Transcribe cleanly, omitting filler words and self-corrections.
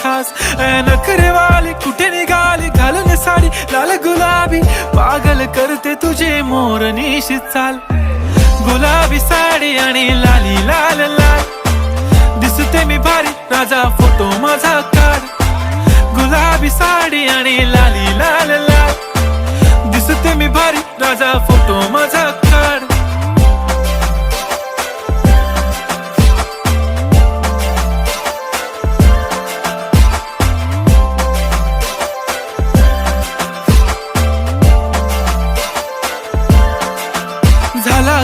खास नखरे वाली कुठे निघाली घालून साडी लाल गुलाबी पागल करते तुझे मोरनीशी चाल गुलाबी साडी आणि लाली लाल लाल दिसते मी भारी राजा फोटो माझा काढ गुलाबी साडी आणि लाली लाल लाल दिसते मी भारी राजा फोटो माझा